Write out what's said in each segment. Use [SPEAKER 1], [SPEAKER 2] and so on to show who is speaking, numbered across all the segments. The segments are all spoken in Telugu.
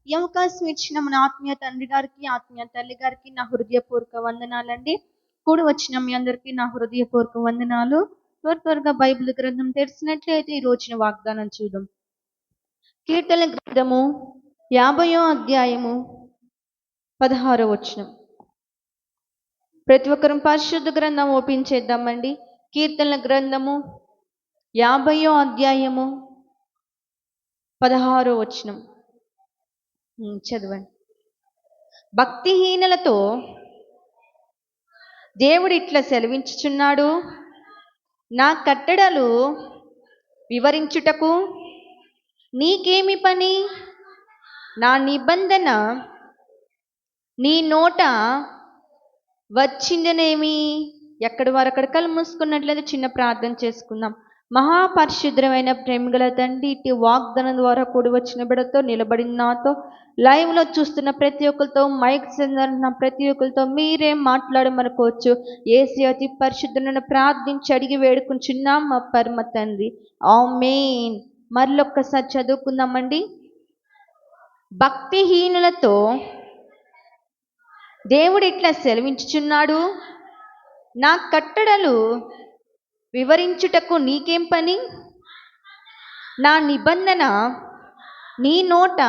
[SPEAKER 1] ఈ అవకాశం ఇచ్చిన మన ఆత్మీయ తండ్రి గారికి, ఆత్మీయ తల్లి గారికి నా హృదయపూర్వక వందనాలండి. కూడి వచ్చిన మీ అందరికీ నా హృదయపూర్వక వందనాలు. త్వరగా బైబిల్ గ్రంథం తెరిచినట్లయితే ఈ రోజున వాగ్దానం చూద్దాం. కీర్తన గ్రంథము 50వ అధ్యాయము 16వ వచనం. ప్రతి ఒక్కరం పరిశుద్ధ గ్రంథం ఓపెన్ చేద్దామండి. కీర్తనల గ్రంథము 50వ అధ్యాయము 16వ వచనం చదవండి. భక్తిహీనులతో దేవుడు ఇట్లా సెలవించుచున్నాడు, నా కట్టడలు వివరించుటకు నీకేమి పని? నా నిబంధన నీ నోట వచ్చిందనేమి? ఎక్కడి వరకడ కళ్ళు మూసుకున్నట్లయితే చిన్న ప్రార్థన చేసుకుందాం. మహాపరిశుద్రమైన ప్రేమగల తండ్రి, ఇటు వాగ్దానం ద్వారా కూడి వచ్చిన బిడ్డతో నిలబడిన నాతో, లైవ్లో చూస్తున్న ప్రతి ఒక్కరితో, మైక్ చెందిన ప్రతి ఒక్కరితో మీరే మాట్లాడమనుకోవచ్చు. యేసు అతి పరిశుద్ధులను ప్రార్థించి అడిగి వేడుకుంటున్నాం మా పరమ తండ్రి, ఆమేన్. మరొక్కసారి చదువుకుందామండి. భక్తిహీనులతో దేవుడు ఇట్లా సెలవించుచున్నాడు, నా కట్టడలు వివరించుటకు నీకేం పని? నా నిబంధన నీ నోట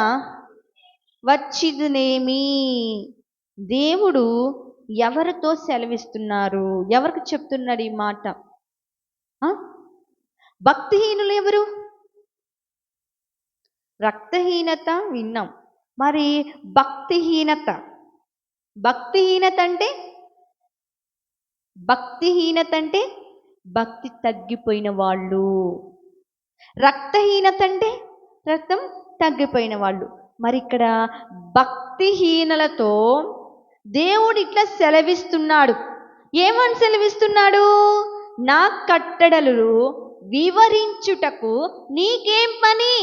[SPEAKER 1] వచ్చిందనేమి? దేవుడు ఎవరితో సెలవిస్తున్నారు? ఎవరికి చెప్తున్నాడు ఈ మాట? భక్తిహీనులు ఎవరు? రక్తహీనత విన్నాం, మరి భక్తిహీనత అంటే భక్తి తగ్గిపోయిన వాళ్ళు. రక్తహీనత అంటే రక్తం తగ్గిపోయిన వాళ్ళు. మరి ఇక్కడ భక్తిహీనులతో దేవుడు ఇట్లా సెలవిస్తున్నాడు. ఏమని సెలవిస్తున్నాడు? నా కట్టడలు వివరించుటకు నీకేం పని?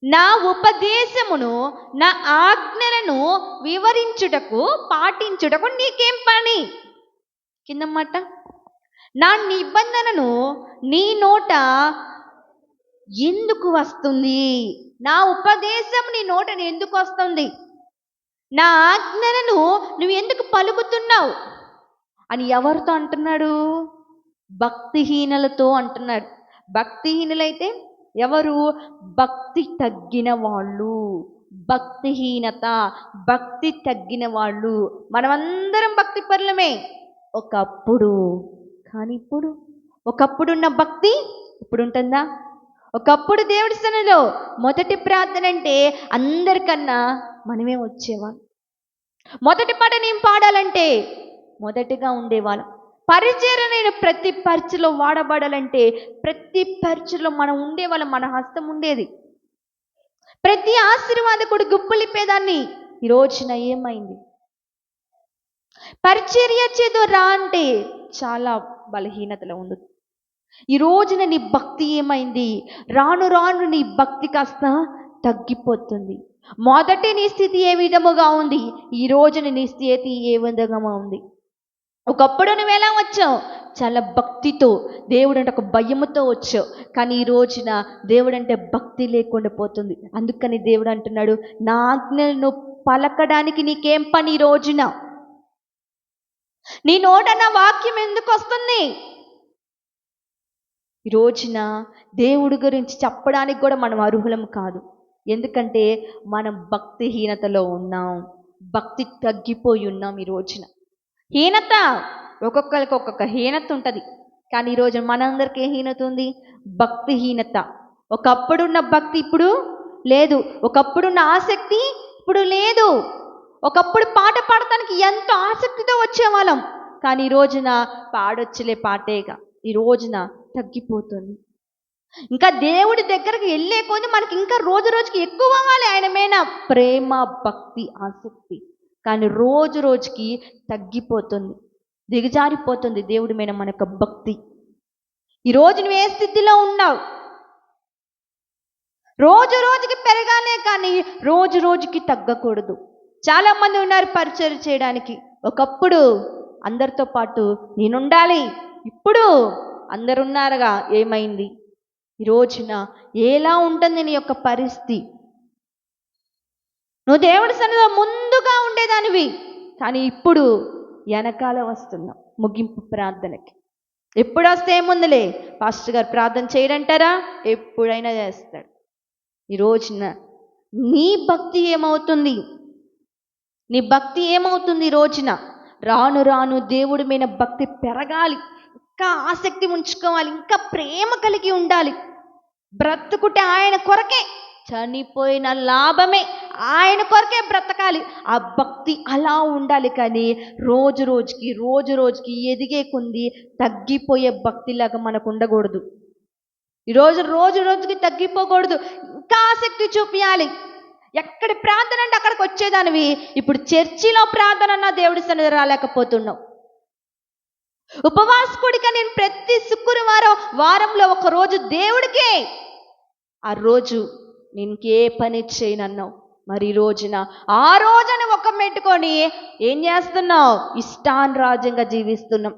[SPEAKER 1] నా ఉపదేశమును, నా ఆజ్ఞలను వివరించుటకు, పాటించుటకు నీకేం పని? కింద మాట, నా నిబంధనను నీ నోట ఎందుకు వస్తుంది? నా ఉపదేశం నీ నోట ఎందుకు వస్తుంది? నా ఆజ్ఞలను నువ్వు ఎందుకు పలుకుతున్నావు అని ఎవరితో అంటున్నాడు? భక్తిహీనులతో అంటున్నాడు. భక్తిహీనులైతే ఎవరు? భక్తి తగ్గిన వాళ్ళు. భక్తిహీనత, భక్తి తగ్గిన వాళ్ళు. మనమందరం భక్తి పరులమే ఒకప్పుడు, కానీ ఒకప్పుడున్న భక్తి ఇప్పుడు ఉంటుందా? ఒకప్పుడు దేవుడి సన్నిధిలో మొదటి ప్రార్థన అంటే అందరికన్నా మనమే వచ్చేవాళ్ళం. మొదటి పాట నేను పాడాలంటే మొదటిగా ఉండేవాళ్ళం. పరిచర్య నేను ప్రతి పరిచయలో వాడబడాలంటే ప్రతి పరిచయలో మనం ఉండేవాళ్ళం, మన హస్తం ఉండేది. ప్రతి ఆశీర్వాదకుడు గుప్పులిప్పేదాన్ని. ఈ రోజున ఏమైంది? పరిచర్య చేదో రా అంటే చాలా బలహీనతలో ఉంది. ఈ రోజున నీ భక్తి ఏమైంది? రాను రాను నీ భక్తి కాస్త తగ్గిపోతుంది. మొదటి నీ స్థితి ఏ విధముగా ఉంది, ఈ రోజున నీ స్థితి ఏ విధంగా ఉంది? ఒకప్పుడు నువ్వు ఎలా వచ్చావు? చాలా భక్తితో, దేవుడు అంటే ఒక భయముతో వచ్చావు. కానీ ఈ రోజున దేవుడు అంటే భక్తి లేకుండా పోతుంది. అందుకని దేవుడు అంటున్నాడు, నా ఆజ్ఞలను పలకడానికి నీకేం పని? ఈ రోజున నీ నోట నా వాక్యం ఎందుకు వస్తుంది? ఈ రోజున దేవుడి గురించి చెప్పడానికి కూడా మనం అర్హులం కాదు. ఎందుకంటే మనం భక్తిహీనతలో ఉన్నాం, భక్తి తగ్గిపోయి ఉన్నాం. ఈ రోజున హీనత, ఒక్కొక్కరికి ఒక్కొక్క హీనత ఉంటుంది. కానీ ఈరోజు మనందరికీ ఏ హీనత ఉంది? భక్తిహీనత. ఒకప్పుడున్న భక్తి ఇప్పుడు లేదు, ఒకప్పుడున్న ఆసక్తి ఇప్పుడు లేదు. ఒకప్పుడు పాట పాడటానికి ఎంతో ఆసక్తితో వచ్చేవాళ్ళం, కానీ ఈ రోజున పాడొచ్చులే పాటేగా ఈ రోజున తగ్గిపోతుంది. ఇంకా దేవుడి దగ్గరికి వెళ్ళే కొద్ది మనకి ఇంకా రోజు రోజుకి ఎక్కువ అవ్వాలి ఆయన మీద ప్రేమ, భక్తి, ఆసక్తి. కానీ రోజు రోజుకి తగ్గిపోతుంది, దిగజారిపోతుంది దేవుడి మీద మన యొక్క భక్తి. ఈరోజు నువ్వు ఏ స్థితిలో ఉన్నావు? రోజు రోజుకి పెరగాలే కానీ రోజు రోజుకి తగ్గకూడదు. చాలామంది ఉన్నారు పరిచర్య చేయడానికి. ఒకప్పుడు అందరితో పాటు నేనుండాలి, ఇప్పుడు అందరున్నారుగా, ఏమైంది? ఈ రోజున ఎలా ఉంటుంది నీ యొక్క పరిస్థితి? నువ్వు దేవుడి సన్నిధిలో ముందుగా ఉండేదానివి, కానీ ఇప్పుడు వెనకాల వస్తున్నావు ముగింపు ప్రార్థనకి. ఎప్పుడు వస్తే ఏముందిలే, పాస్టర్ గారు ప్రార్థన చేయడంటారా, ఎప్పుడైనా చేస్తాడు. ఈ రోజున నీ భక్తి ఏమవుతుంది? నీ భక్తి ఏమవుతుంది? ఈ రోజున రాను రాను దేవుడి మీద భక్తి పెరగాలి, ఇంకా ఆసక్తి ఉంచుకోవాలి, ఇంకా ప్రేమ కలిగి ఉండాలి. బ్రతుకుటే ఆయన కొరకే, చనిపోయిన లాభమే, ఆయన కొరకే బ్రతకాలి. ఆ భక్తి అలా ఉండాలి. కానీ రోజు రోజుకి ఎదిగే కొంది తగ్గిపోయే భక్తిలాగా మనకు ఉండకూడదు. ఈరోజు రోజుకి తగ్గిపోకూడదు, ఇంకా ఆసక్తి చూపించాలి. ఎక్కడి ప్రార్థన అంటే అక్కడికి వచ్చేదానివి, ఇప్పుడు చర్చిలో ప్రార్థన అన్న దేవుడి సన్నిధి రాలేకపోతున్నావు. ఉపవాసకుడిగా నేను ప్రతి శుక్రవారం వారంలో ఒక రోజు దేవుడికే, ఆ రోజు నేను ఏ పని చేయనన్నావు. మరి ఈ రోజున ఆ రోజున ఒక మెట్టుకొని ఏం చేస్తున్నావు? ఇష్టానురాజ్యంగా జీవిస్తున్నాం.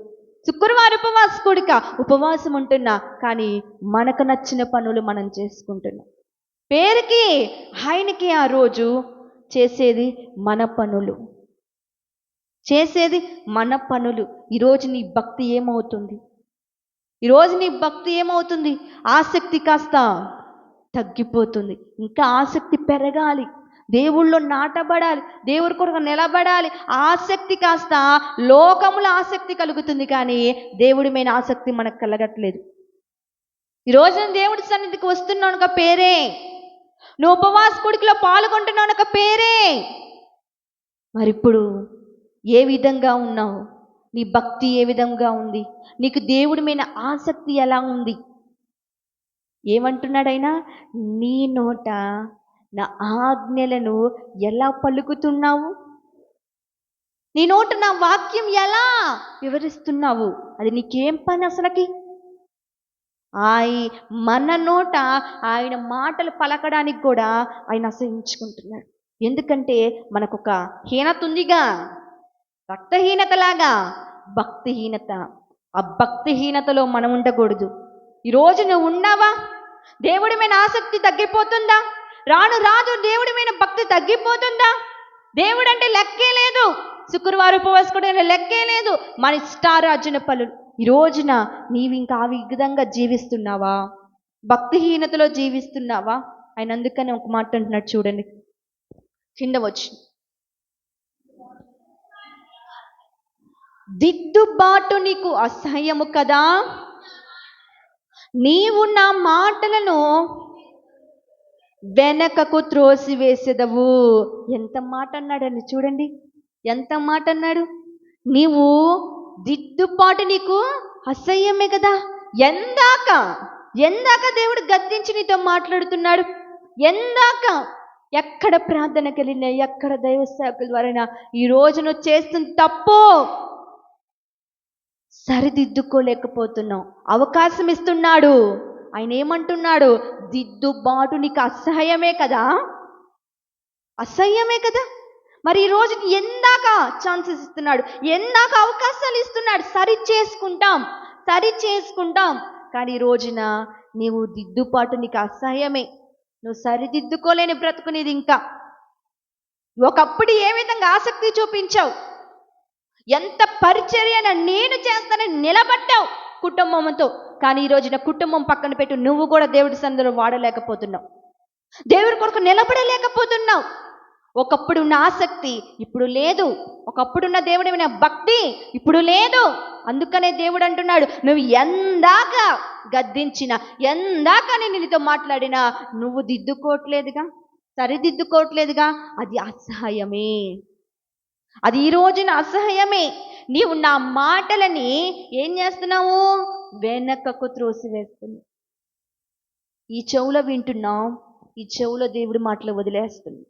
[SPEAKER 1] శుక్రవారం ఉపవాసకుడిక ఉపవాసం ఉంటున్నా, కానీ మనకు నచ్చిన పనులు మనం చేసుకుంటున్నాం. పేరుకి ఆయనకి ఆ రోజు చేసేది మన పనులు, ఈరోజు నీ భక్తి ఏమవుతుంది? ఆసక్తి కాస్త తగ్గిపోతుంది. ఇంకా ఆసక్తి పెరగాలి, దేవుళ్ళో నాటబడాలి, దేవుడి కొరకు నిలబడాలి. ఆసక్తి కాస్త లోకముల ఆసక్తి కలుగుతుంది, కానీ దేవుడి మీద ఆసక్తి మనకు కలగట్లేదు. ఈరోజు నేను దేవుడి సన్నిధికి వస్తున్నాను ఒక పేరే, నువ్వు ఉపవాసకుడికిలో పాల్గొంటున్నాను ఒక పేరే. మరి ఇప్పుడు ఏ విధంగా ఉన్నావు? నీ భక్తి ఏ విధంగా ఉంది? నీకు దేవుడి మీద ఆసక్తి ఎలా ఉంది? ఏమంటున్నాడైనా, నీ నోట నా ఆజ్ఞలను ఎలా పలుకుతున్నావు? నీ నోట నా వాక్యం ఎలా వివరిస్తున్నావు? అది నీకేం పని అసలకి? మన నోట ఆయన మాటలు పలకడానికి కూడా ఆయన అసహించుకుంటున్నాడు. ఎందుకంటే మనకొక హీనత ఉందిగా, రక్తహీనతలాగా భక్తిహీనత. ఆ భక్తిహీనతలో మనం ఉండకూడదు. ఈరోజు నువ్వు ఉన్నావా? దేవుడి మీద ఆసక్తి తగ్గిపోతుందా? రాదు దేవుడి మీద భక్తి తగ్గిపోతుందా? దేవుడు అంటే లెక్కే లేదు, శుక్రవారం ఉపవాసకుడు లెక్కే లేదు, మన ఇష్టారాజ్యన పనులు. ఈ రోజున నీవు ఇంకా ఆ విధంగా జీవిస్తున్నావా? భక్తిహీనతలో జీవిస్తున్నావా? ఆయన అందుకని ఒక మాట అంటున్నాడు చూడండి, కింద వచ్చి, దిద్దుబాటు నీకు అసహ్యము కదా, నీవు నా మాటలను వెనకకు త్రోసివేసేదవు. ఎంత మాట అన్నాడండి చూడండి, ఎంత మాట అన్నాడు. నీవు దిద్దుబాటు నీకు అసహ్యమే కదా. ఎందాక దేవుడు గద్దించి నీతో మాట్లాడుతున్నాడు? ఎక్కడ ప్రార్థనకి వెళ్ళినా, ఎక్కడ దైవ సేవకుల ద్వారా ఈ రోజు నువ్వు చేస్తున్న తప్పు సరిదిద్దుకోలేకపోతున్నావు. అవకాశం ఇస్తున్నాడు ఆయన. ఏమంటున్నాడు? దిద్దుబాటు నీకు అసహ్యమే కదా. మరి ఈ రోజుకి ఎందాక ఛాన్సెస్ ఇస్తున్నాడు, ఎందాక అవకాశాలు ఇస్తున్నాడు. సరి చేసుకుంటాం కానీ ఈ రోజున నీవు దిద్దుబాటు నీకు అసహ్యమే. నువ్వు సరిదిద్దుకోలేని బ్రతుకునేది. ఇంకా ఒకప్పుడు ఏ విధంగా ఆసక్తి చూపించావు, ఎంత పరిచర్యన నేను చేస్తానని నిలబడ్డావు కుటుంబంతో, కానీ ఈ రోజున కుటుంబం పక్కన పెట్టి నువ్వు కూడా దేవుడి సన్నిధిలో వాడలేకపోతున్నావు, దేవుడి కొరకు నిలబడలేకపోతున్నావు. ఒకప్పుడు ఉన్న ఆసక్తి ఇప్పుడు లేదు, ఒకప్పుడున్న దేవుడి మీద భక్తి ఇప్పుడు లేదు. అందుకనే దేవుడు అంటున్నాడు, నువ్వు ఎందాక గద్దించినా, ఎందాక నేను నీతో మాట్లాడినా నువ్వు సరిదిద్దుకోవట్లేదుగా, అది అసహ్యమే. అది ఈ రోజున అసహ్యమే. నీవు నా మాటలని ఏం చేస్తున్నావు? వెనకకు త్రోసివేస్తున్నావు. ఈ చెవులో వింటున్నావు, ఈ చెవులో దేవుడి మాటలు వదిలేస్తుంది.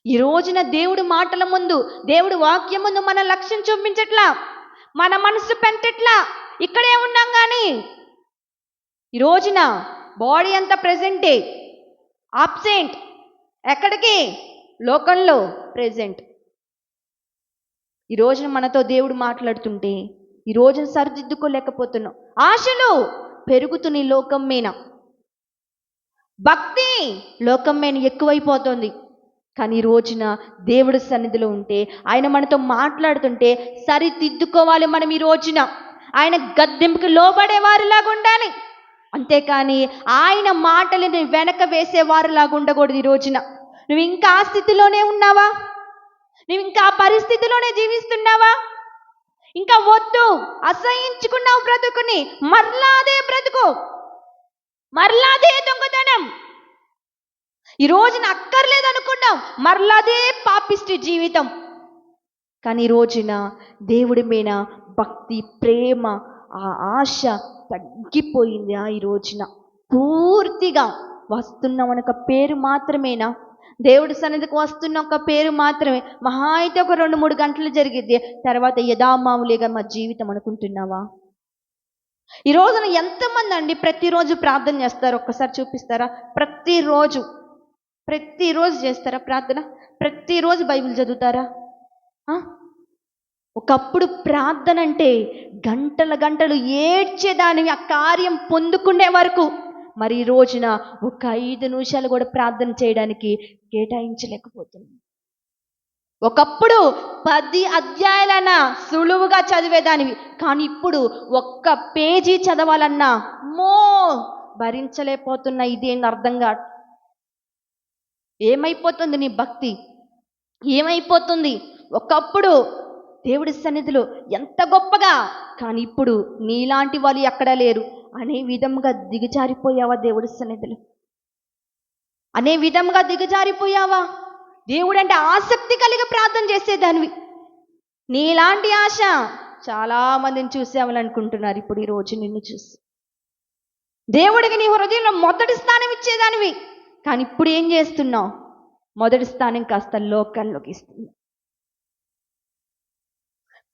[SPEAKER 1] ఈ రోజున దేవుడి మాటల ముందు, దేవుడి వాక్యం ముందు మన లక్ష్యం చూపించట్లా, మన మనసు పెంచట్లా. ఇక్కడే ఉన్నాం కానీ ఈ రోజున బాడీ అంతా ప్రెజెంటే, ఆబ్సెంట్. ఎక్కడికి? లోకంలో ప్రెజెంట్. ఈ రోజున మనతో దేవుడు మాట్లాడుతుంటే ఈ రోజున సరిదిద్దుకోలేకపోతున్నాం. ఆశలు పెరుగుతున్నాయి లోకం మీద, భక్తి లోకం మీద ఎక్కువైపోతుంది. కానీ ఈ రోజున దేవుడి సన్నిధిలో ఉంటే, ఆయన మనతో మాట్లాడుతుంటే సరిదిద్దుకోవాలి మనం ఈ రోజున. ఆయన గద్దెంపుకి లోబడే వారిలాగా ఉండాలి. అంతేకాని ఆయన మాటలని వెనక వేసేవారిలాగా ఉండకూడదు. ఈ రోజున నువ్వు ఇంకా ఆ స్థితిలోనే ఉన్నావా? నువ్వు ఇంకా ఆ పరిస్థితిలోనే జీవిస్తున్నావా? ఇంకా వద్దు, అసహించుకున్నావు బ్రతుకుని, మరలా అదే బ్రతుకు, మరలా అదే దొంగతనం, ఈ రోజున అక్కర్లేదు అనుకున్నాం, మరలా అదే పాపిష్టి జీవితం. కానీ ఈ రోజున దేవుడి మీద భక్తి, ప్రేమ, ఆ ఆశ తగ్గిపోయింది. ఈ రోజున పూర్తిగా వస్తున్నాం ఒక పేరు మాత్రమేనా? దేవుడి సన్నిధికి వస్తున్న ఒక పేరు మాత్రమే. మహా అయితే ఒక 2-3 గంటలు జరిగిద్ది, తర్వాత యథామాములుగా మా జీవితం అనుకుంటున్నావా? ఈ రోజున ఎంతమంది అండి ప్రతిరోజు ప్రార్థన చేస్తారు? ఒక్కసారి చూపిస్తారా? ప్రతిరోజు చేస్తారా ప్రార్థన? ప్రతిరోజు బైబిల్ చదువుతారా? ఒకప్పుడు ప్రార్థన అంటే గంటలు ఏడ్చేదానివి ఆ కార్యం పొందుకునే వరకు. మరి ఈ రోజున ఒక 5 నిమిషాలు కూడా ప్రార్థన చేయడానికి కేటాయించలేకపోతున్నాం. ఒకప్పుడు 10 అధ్యాయాలన్నా సులువుగా చదివేదానివి, కానీ ఇప్పుడు ఒక్క పేజీ చదవాలన్నా భరించలేకపోతున్నా. ఇదేం అర్థం కాదు. ఏమైపోతుంది నీ భక్తి? ఏమైపోతుంది? ఒకప్పుడు దేవుడి సన్నిధిలో ఎంత గొప్పగా, కానీ ఇప్పుడు నీలాంటి వాళ్ళు ఎక్కడా లేరు అనే విధంగా దిగజారిపోయావా? దేవుడి సన్నిధిలో అనే విధంగా దిగజారిపోయావా? దేవుడు అంటే ఆసక్తి కలిగి ప్రార్థన చేసేదానివి. నీలాంటి ఆశ చాలా మందిని చూసేవాళ్ళు అనుకుంటున్నారు ఇప్పుడు ఈ రోజు నిన్ను చూసి. దేవుడికి నీ హృదయంలో మొదటి స్థానం ఇచ్చేదానివి, కానీ ఇప్పుడు ఏం చేస్తున్నావు? మొదటి స్థానం కాస్త లోకాల్లోకి ఇస్తున్నావు.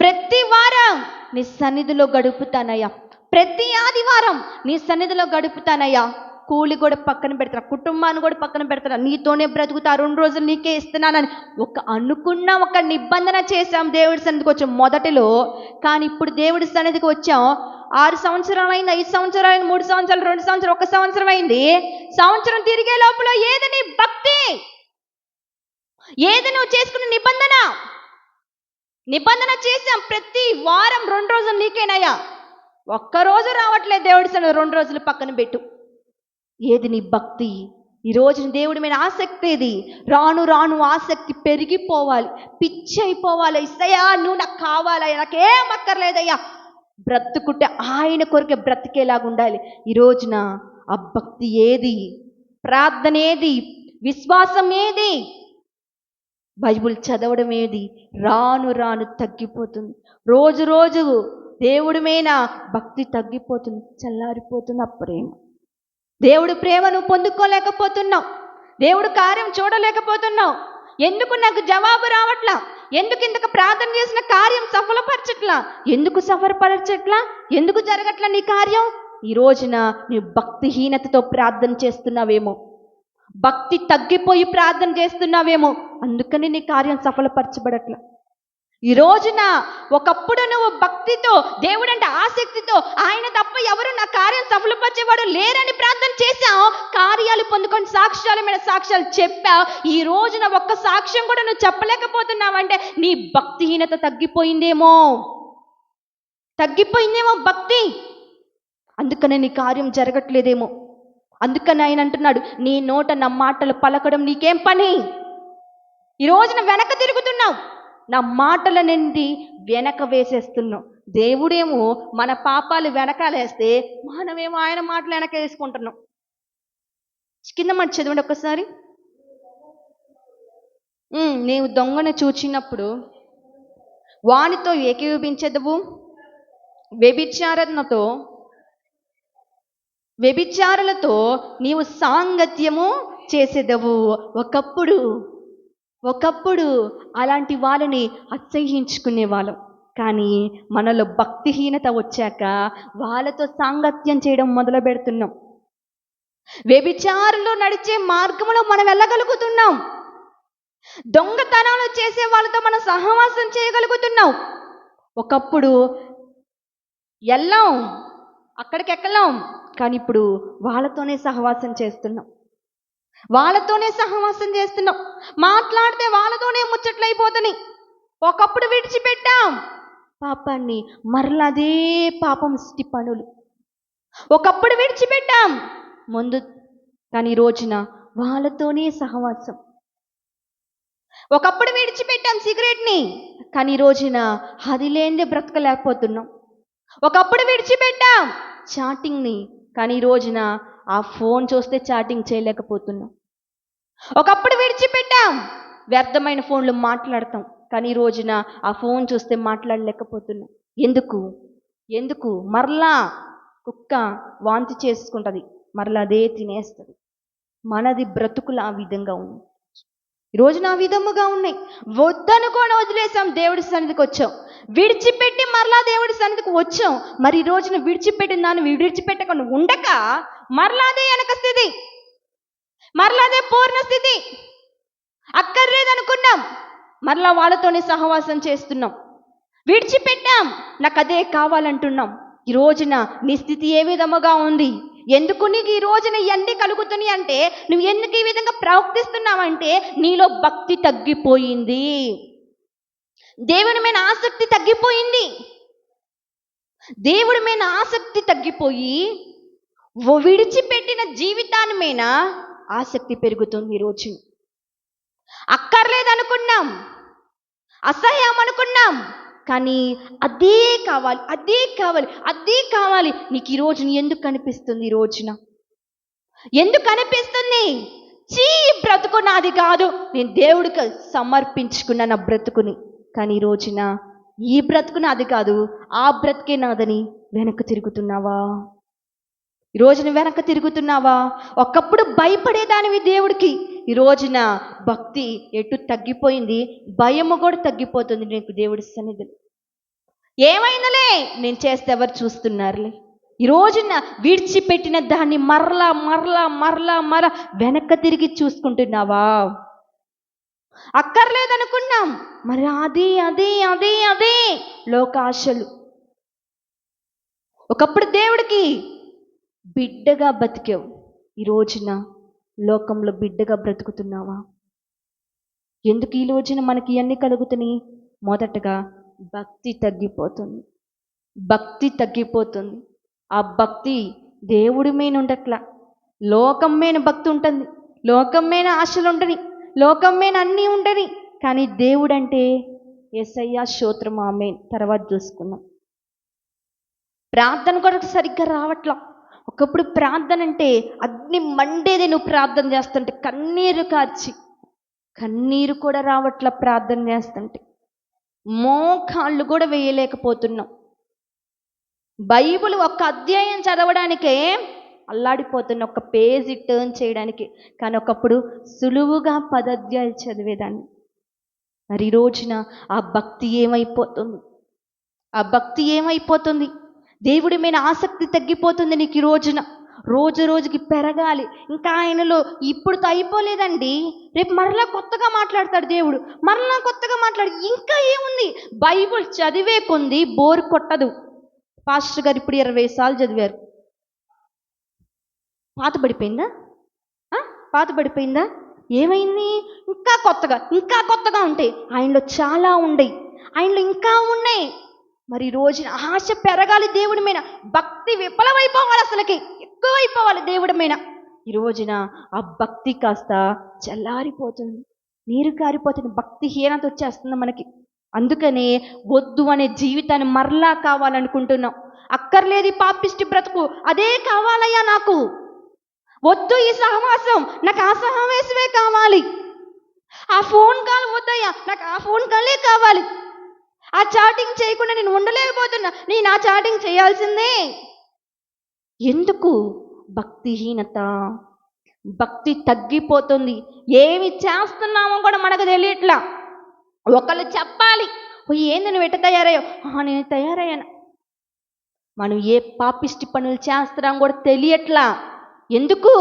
[SPEAKER 1] ప్రతి వారం నీ సన్నిధిలో గడుపుతానయ్యా, ప్రతి ఆదివారం నీ సన్నిధిలో గడుపుతానయ్యా. కూలి కూడా పక్కన పెడతారా, కుటుంబాన్ని కూడా పక్కన పెడతారా, నీతోనే బ్రతుకుతా, 2 రోజులు నీకే ఇస్తున్నానని ఒక నిబంధన చేశాం దేవుడి సన్నిధికి వచ్చాం మొదటిలో. కానీ ఇప్పుడు దేవుడి సన్నిధికి వచ్చాం, 6 సంవత్సరాలు అయింది, 5 సంవత్సరాలు అయింది, 3 సంవత్సరాలు, 2 సంవత్సరాలు, 1 సంవత్సరం అయింది. సంవత్సరం తిరిగే లోపల ఏది నీ భక్తి? ఏది నువ్వు చేసుకున్న నిబంధన చేశాం. ప్రతి వారం 2 రోజులు నీకేనయ్యా, ఒక్కరోజు రావట్లేదు దేవుడి సన్నిధి, 2 రోజులు పక్కన పెట్టు. ఏది నీ భక్తి? ఈరోజు దేవుడి మీద ఆసక్తి ఏది? రాను రాను ఆసక్తి పెరిగిపోవాలి, పిచ్చి అయిపోవాలి. ఇస్తయ్యా నువ్వు నాకు కావాలయ్యా, నాకేం అక్కర్లేదయ్యా, బ్రతుకుంటే ఆయన కొరకే బ్రతికేలాగా ఉండాలి. ఈ రోజున ఆ భక్తి ఏది? ప్రార్థన ఏది? విశ్వాసం ఏది? బైబిల్ చదవడం ఏది? రాను రాను తగ్గిపోతుంది. రోజు దేవుడి మీద భక్తి తగ్గిపోతుంది, చల్లారిపోతుంది. ఆ ప్రేమ, దేవుడి ప్రేమను పొందుకోలేకపోతున్నావు, దేవుడి కార్యం చూడలేకపోతున్నావు. ఎందుకు నాకు జవాబు రావట్లా? ఎందుకు ఇంతకు ప్రార్థన చేసిన కార్యం సఫలపరచట్లా? ఎందుకు సఫలపరచట్లా? ఎందుకు జరగట్లా నీ కార్యం? ఈ రోజున నీ భక్తిహీనతతో ప్రార్థన చేస్తున్నావేమో, భక్తి తగ్గిపోయి ప్రార్థన చేస్తున్నావేమో, అందుకని నీ కార్యం సఫలపరచబడట్లా. ఈ రోజున ఒకప్పుడు నువ్వు భక్తితో, దేవుడంటే ఆసక్తితో, ఆయన తప్ప ఎవరు నా కార్యం సఫలపరిచేవాడు లేరని ప్రార్థన చేశావు, కార్యాలు పొందుకొని సాక్ష్యాల మీద సాక్ష్యాలు చెప్పావు. ఈ రోజున ఒక్క సాక్ష్యం కూడా నువ్వు చెప్పలేకపోతున్నావంటే నీ భక్తిహీనత తగ్గిపోయిందేమో భక్తి. అందుకనే నీ కార్యం జరగట్లేదేమో. అందుకని ఆయన అంటున్నాడు, నీ నోట నా మాటలు పలకడం నీకేం పని? ఈ రోజున వెనక తిరుగుతున్నావు, నా మాటల నుండి వెనక వేసేస్తున్నావు. దేవుడేమో మన పాపాలు వెనకాలేస్తే మనమేమో ఆయన మాటలు వెనక వేసుకుంటున్నాం. కింద మాట చదవండి ఒక్కసారి. నీవు దొంగను చూచినప్పుడు వానితో ఏకీభవించెదవు, వ్యభిచారులతో నీవు సాంగత్యము చేసేదవు. ఒకప్పుడు అలాంటి వాళ్ళని అసహ్యించుకునే వాళ్ళం, కానీ మనలో భక్తిహీనత వచ్చాక వాళ్ళతో సాంగత్యం చేయడం మొదలు పెడుతున్నాం. వ్యభిచారులు నడిచే మార్గంలో మనం వెళ్ళగలుగుతున్నాం. దొంగతనాలు చేసే వాళ్ళతో మనం సహవాసం చేయగలుగుతున్నాం. ఒకప్పుడు అక్కడికి ఎక్కలేం, కానీ ఇప్పుడు వాళ్ళతోనే సహవాసం చేస్తున్నాం. వాళ్ళతోనే సహవాసం చేస్తున్నాం, మాట్లాడితే వాళ్ళతోనే ముచ్చట్లయిపోతున్నాయి. ఒకప్పుడు విడిచిపెట్టాం పాపాన్ని, మరలా అదే పాపం పనులు. ఒకప్పుడు విడిచిపెట్టాం ముందు, కానీ ఈ రోజున వాళ్ళతోనే సహవాసం. ఒకప్పుడు విడిచిపెట్టాం సిగరెట్ని, కానీ ఈ రోజున అది లేనిదే బ్రతకలేకపోతున్నాం. ఒకప్పుడు విడిచిపెట్టాం చాటింగ్ని, కానీ ఈ రోజున ఆ ఫోన్ చూస్తే చాటింగ్ చేయలేకపోతున్నాం. ఒకప్పుడు విడిచిపెట్టాం వ్యర్థమైన ఫోన్లు మాట్లాడతాం, కానీ ఈ రోజున ఆ ఫోన్ చూస్తే మాట్లాడలేకపోతున్నాం. ఎందుకు ఎందుకు మరలా కుక్క వాంతి చేసుకుంటుంది, మరలా అదే తినేస్తుంది. మనది బ్రతుకులు ఆ విధంగా ఉంది. ఈ రోజున ఆ విధముగా ఉన్నాయి. వద్దనుకొని వదిలేసాం, దేవుడి సన్నిధికి వచ్చాం. విడిచిపెట్టి మరలా దేవుడి సన్నిధికి వచ్చాం. మరి ఈ రోజున విడిచిపెట్టిన దాన్ని విడిచిపెట్టకుండా ఉండక మరలా అదే వెనక స్థితి, మరలా అదే పూర్ణ స్థితి. అక్కర్లేదనుకున్నాం, మరలా వాళ్ళతోనే సహవాసం చేస్తున్నాం. విడిచిపెట్టాం, నాకు అదే కావాలంటున్నాం. ఈ రోజున నీ స్థితి ఏ విధముగా ఉంది? ఎందుకు నీకు ఈ రోజున ఇవన్నీ కలుగుతున్నాయి అంటే, నువ్వు ఎందుకు ఈ విధంగా ప్రవర్తిస్తున్నావంటే నీలో భక్తి తగ్గిపోయింది, దేవుని మీద ఆసక్తి తగ్గిపోయింది. దేవుడి మీద ఆసక్తి తగ్గిపోయి విడిచిపెట్టిన జీవితాన్ని మీద ఆసక్తి పెరుగుతుంది. ఈరోజు అక్కర్లేదనుకున్నాం, అసహ్యం అనుకున్నాం, కానీ అదే కావాలి, అదే కావాలి, అదే కావాలి. నీకు ఈ రోజున ఎందుకు అనిపిస్తుంది? ఈ రోజున ఎందుకు అనిపిస్తుంది? బ్రతుకు నాది కాదు, నేను దేవుడికి సమర్పించుకున్న నా బ్రతుకుని, కానీ ఈ రోజున ఈ బ్రతుకు నాది కాదు, ఆ బ్రతుకే నాదని వెనక్కి తిరుగుతున్నావా? ఈ రోజున వెనక్కి తిరుగుతున్నావా? ఒకప్పుడు భయపడేదానివి దేవుడికి, ఈ రోజున భక్తి ఎటు తగ్గిపోయింది, భయము కూడా తగ్గిపోతుంది నీకు దేవుడి సన్నిధిలో. ఏమైందిలే, నేను చేస్తే ఎవరు చూస్తున్నారులే. ఈ రోజున విడిచిపెట్టిన దాన్ని మరలా మరలా మరలా మరలా వెనక్కి తిరిగి చూసుకుంటున్నావా? అక్కర్లేదనుకున్నాం, మరి అదే అదే అదే అదే లోకాశలు. ఒకప్పుడు దేవుడికి బిడ్డగా బతికావు, ఈ రోజున లోకంలో బిడ్డగా బ్రతుకుతున్నావా? ఎందుకు ఈ రోజున మనకి ఇవన్నీ కలుగుతున్నాయి? మొదటగా భక్తి తగ్గిపోతుంది, భక్తి తగ్గిపోతుంది. ఆ భక్తి దేవుడి మీద ఉండట్లా, లోకం మీద భక్తి ఉంటుంది, లోకం మీద ఆశలు ఉండని, లోకం మీద అన్నీ ఉండని. కానీ దేవుడు అంటే యేసయ్య స్తోత్రం, ఆమేన్. తర్వాత చూసుకున్నాం. ప్రార్థన కూడా సరిగ్గా రావట్లా. ఒకప్పుడు ప్రార్థన అంటే అగ్ని మండేది, నువ్వు ప్రార్థన చేస్తుంటే కన్నీరు కార్చి, కన్నీరు కూడా రావట్లా. ప్రార్థన చేస్తుంటే మోకాళ్ళు కూడా వేయలేకపోతున్నాం. బైబిల్ ఒక్క అధ్యాయం చదవడానికే అల్లాడిపోతున్నా, ఒక పేజీ టర్న్ చేయడానికి. కానీ ఒకప్పుడు సులువుగా 10 అధ్యాయాలు చదివేదాన్ని. మరి ఈ రోజున ఆ భక్తి ఏమైపోతుంది? ఆ భక్తి ఏమైపోతుంది? దేవుడి మీద ఆసక్తి తగ్గిపోతుంది నీకు ఈ రోజున. రోజు రోజుకి పెరగాలి. ఇంకా ఆయనలో ఇప్పుడుతో అయిపోలేదండి, రేపు మరలా కొత్తగా మాట్లాడతాడు దేవుడు, మరలా కొత్తగా మాట్లాడు. ఇంకా ఏముంది? బైబిల్ చదివే కొంది బోర్ కొట్టదు. పాస్టర్ గారు ఇప్పుడు 20 సార్లు చదివారు, పాత పడిపోయిందా? పాత పడిపోయిందా? ఏమైంది? ఇంకా కొత్తగా, ఇంకా కొత్తగా ఉంటాయి. ఆయనలో చాలా ఉండయి, ఆయనలో ఇంకా ఉన్నాయి. మరి ఈ రోజున ఆశ పెరగాలి దేవుడి మీద, భక్తి విఫలమైపోవాలి, అసలుకి ఎక్కువైపోవాలి దేవుడి మీద. ఈ రోజున ఆ భక్తి కాస్త చల్లారిపోతుంది, నీరు కారిపోతుంది, భక్తిహీనత వచ్చేస్తుంది మనకి. అందుకనే వద్దు అనే జీవితాన్ని మరలా కావాలనుకుంటున్నాం. అక్కర్లేదు ఈ పాపిష్టి బ్రతుకు, అదే కావాలయ్యా నాకు. వద్దు ఈ సహవాసం, నాకు ఆ సహవాసమే కావాలి. ఆ ఫోన్ కాల్ వద్దయ్యా, నాకు ఆ ఫోన్ కాలే కావాలి. ఆ చాటింగ్ చేయకుండా నేను ఉండలేకపోతున్నా, నేను ఆ చాటింగ్ చేయాల్సిందే. ఎందుకు? భక్తిహీనత, భక్తి తగ్గిపోతుంది. ఏమి చేస్తున్నామో కూడా మనకు తెలియట్లా. ఒకళ్ళు చెప్పాలి, ఏంది నువ్వు ఎట్ట తయారయ్యావు? నేను తయారయ్యాను. మనం ఏ పాపిష్టి పనులు చేస్తున్నాం కూడా తెలియట్లా. ఎందుకు?